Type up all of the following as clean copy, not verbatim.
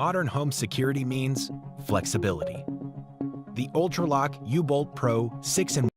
modern home security means flexibility. The Ultralock U-Bolt Pro 6-in-1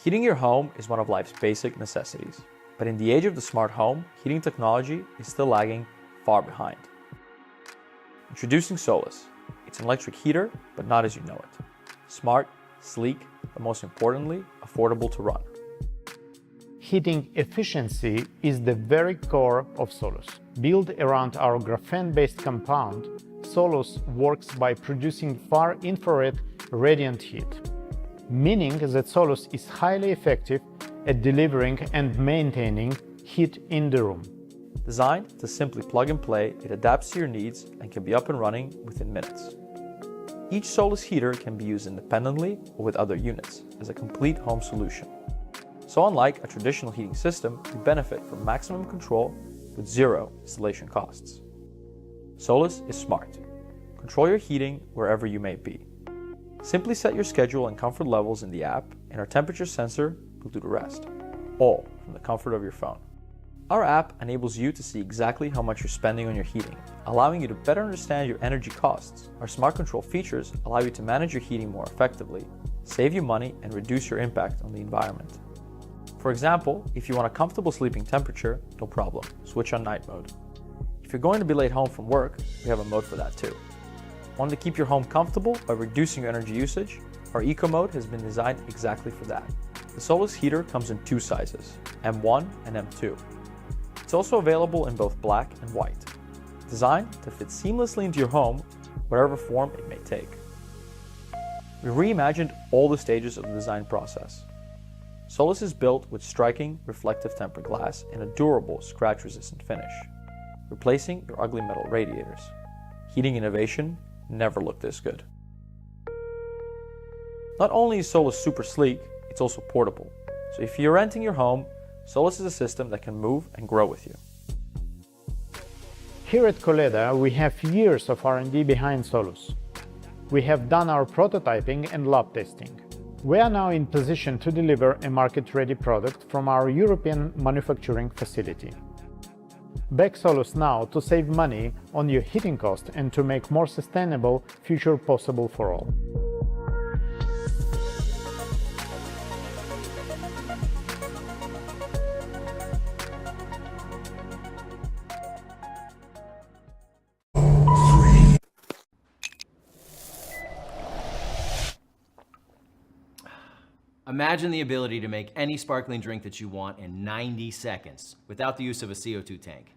Heating your home is one of life's basic necessities, but in the age of the smart home, heating technology is still lagging far behind. Introducing SOLUS. It's an electric heater, but not as you know it. Smart, sleek, but most importantly, affordable to run. Heating efficiency is the very core of SOLUS. Built around our graphene-based compound, SOLUS works by producing far-infrared radiant heat, meaning that SOLUS is highly effective at delivering and maintaining heat in the room. Designed to simply plug and play, it adapts to your needs and can be up and running within minutes. Each SOLUS heater can be used independently or with other units as a complete home solution. So unlike a traditional heating system, you benefit from maximum control with zero installation costs. SOLUS is smart. Control your heating wherever you may be. Simply set your schedule and comfort levels in the app, and our temperature sensor will do the rest, all from the comfort of your phone. Our app enables you to see exactly how much you're spending on your heating, allowing you to better understand your energy costs. Our smart control features allow you to manage your heating more effectively, save you money, and reduce your impact on the environment. For example, if you want a comfortable sleeping temperature, no problem, switch on night mode. If you're going to be late home from work, we have a mode for that too. Want to keep your home comfortable by reducing your energy usage? Our Eco mode has been designed exactly for that. The SOLUS heater comes in two sizes, M1 and M2. It's also available in both black and white, designed to fit seamlessly into your home, whatever form it may take. We reimagined all the stages of the design process. SOLUS is built with striking, reflective tempered glass and a durable, scratch-resistant finish, replacing your ugly metal radiators. Heating innovation never looked this good. Not only is SOLUS super sleek, it's also portable. So if you're renting your home, SOLUS is a system that can move and grow with you. Here at Koleda, we have years of R&D behind SOLUS. We have done our prototyping and lab testing. We are now in position to deliver a market-ready product from our European manufacturing facility. Back SOLUS now to save money on your heating cost and to make more sustainable future possible for all. Imagine the ability to make any sparkling drink that you want in 90 seconds without the use of a CO2 tank.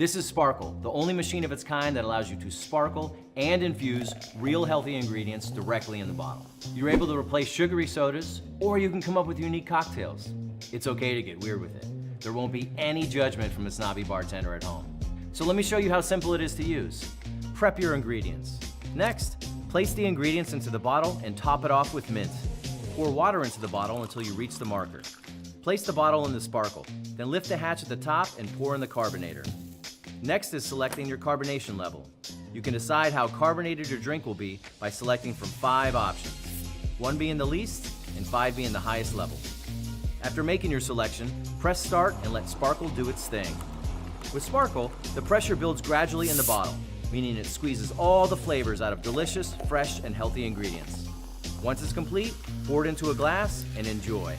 This is Spärkel, the only machine of its kind that allows you to sparkle and infuse real healthy ingredients directly in the bottle. You're able to replace sugary sodas, or you can come up with unique cocktails. It's okay to get weird with it. There won't be any judgment from a snobby bartender at home. So let me show you how simple it is to use. Prep your ingredients. Next, place the ingredients into the bottle and top it off with mint. Pour water into the bottle until you reach the marker. Place the bottle in the Spärkel, then lift the hatch at the top and pour in the carbonator. Next is selecting your carbonation level. You can decide how carbonated your drink will be by selecting from 5 options, 1 being the least and 5 being the highest level. After making your selection, press start and let Spärkel do its thing. With Spärkel, the pressure builds gradually in the bottle, meaning it squeezes all the flavors out of delicious, fresh, and healthy ingredients. Once it's complete, pour it into a glass and enjoy.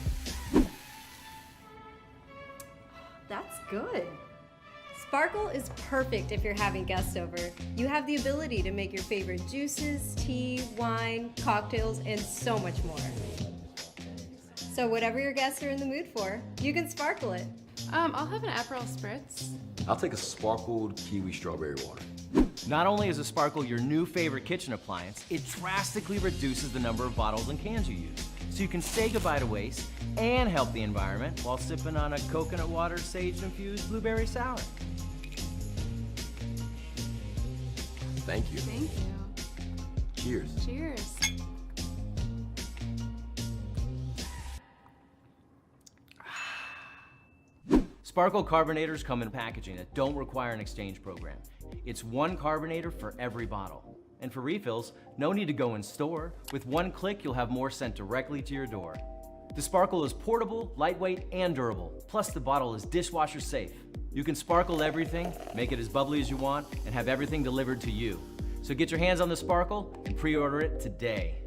That's good. Spärkel is perfect if you're having guests over. You have the ability to make your favorite juices, tea, wine, cocktails, and so much more. So whatever your guests are in the mood for, you can Spärkel it. I'll have an Aperol Spritz. I'll take a sparkled kiwi strawberry water. Not only is a Spärkel your new favorite kitchen appliance, it drastically reduces the number of bottles and cans you use. So you can say goodbye to waste and help the environment while sipping on a coconut water sage-infused blueberry sour. Thank you. Thank you. Cheers. Cheers. Spärkel carbonators come in packaging that don't require an exchange program. It's one carbonator for every bottle. And for refills, no need to go in store. With one click, you'll have more sent directly to your door. The Spärkel is portable, lightweight, and durable. Plus, the bottle is dishwasher safe. You can Spärkel everything, make it as bubbly as you want, and have everything delivered to you. So get your hands on the Spärkel and pre-order it today.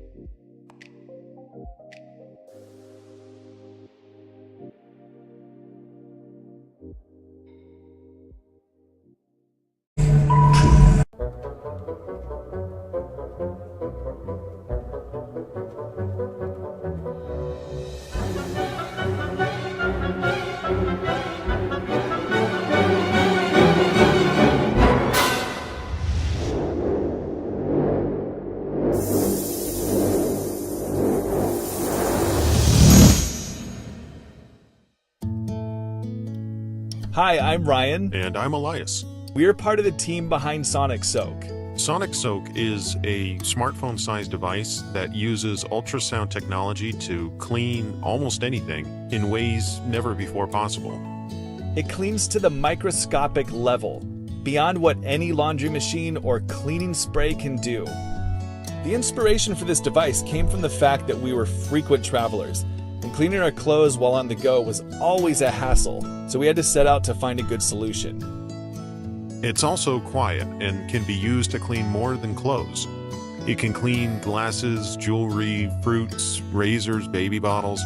Hi, I'm Ryan. And I'm Elias. We're part of the team behind Sonic Soak. Sonic Soak is a smartphone-sized device that uses ultrasound technology to clean almost anything in ways never before possible. It cleans to the microscopic level, beyond what any laundry machine or cleaning spray can do. The inspiration for this device came from the fact that we were frequent travelers, and cleaning our clothes while on the go was always a hassle, so we had to set out to find a good solution. It's also quiet and can be used to clean more than clothes. It can clean glasses, jewelry, fruits, razors, baby bottles,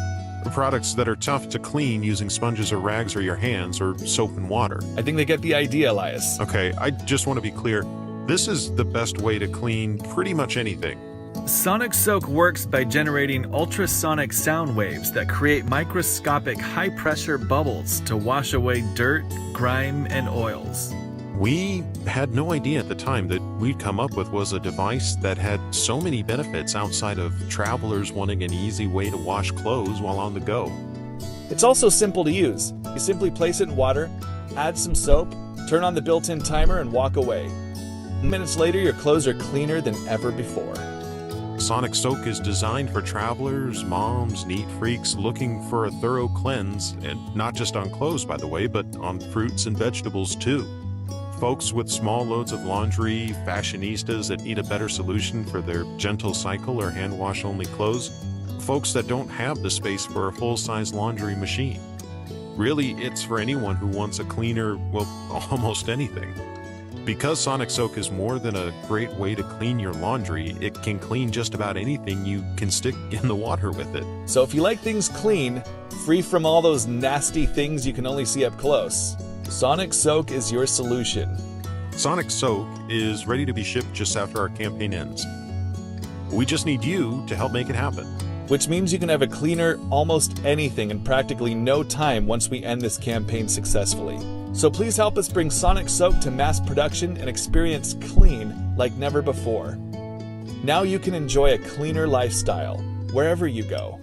products that are tough to clean using sponges or rags or your hands or soap and water. I think they get the idea, Elias. Okay, I just want to be clear. This is the best way to clean pretty much anything. Sonic Soak works by generating ultrasonic sound waves that create microscopic high-pressure bubbles to wash away dirt, grime, and oils. We had no idea at the time that we'd come up with was a device that had so many benefits outside of travelers wanting an easy way to wash clothes while on the go. It's also simple to use. You simply place it in water, add some soap, turn on the built-in timer, and walk away. Minutes later, your clothes are cleaner than ever before. Sonic Soak is designed for travelers, moms, neat freaks looking for a thorough cleanse, and not just on clothes, by the way, but on fruits and vegetables too. Folks with small loads of laundry, fashionistas that need a better solution for their gentle cycle or hand wash only clothes, folks that don't have the space for a full-size laundry machine. Really, it's for anyone who wants a cleaner, well, almost anything. Because Sonic Soak is more than a great way to clean your laundry, it can clean just about anything you can stick in the water with it. So if you like things clean, free from all those nasty things you can only see up close, Sonic Soak is your solution. Sonic Soak is ready to be shipped just after our campaign ends. We just need you to help make it happen. Which means you can have a cleaner almost anything in practically no time once we end this campaign successfully. So please help us bring Sonic Soak to mass production and experience clean like never before. Now you can enjoy a cleaner lifestyle wherever you go.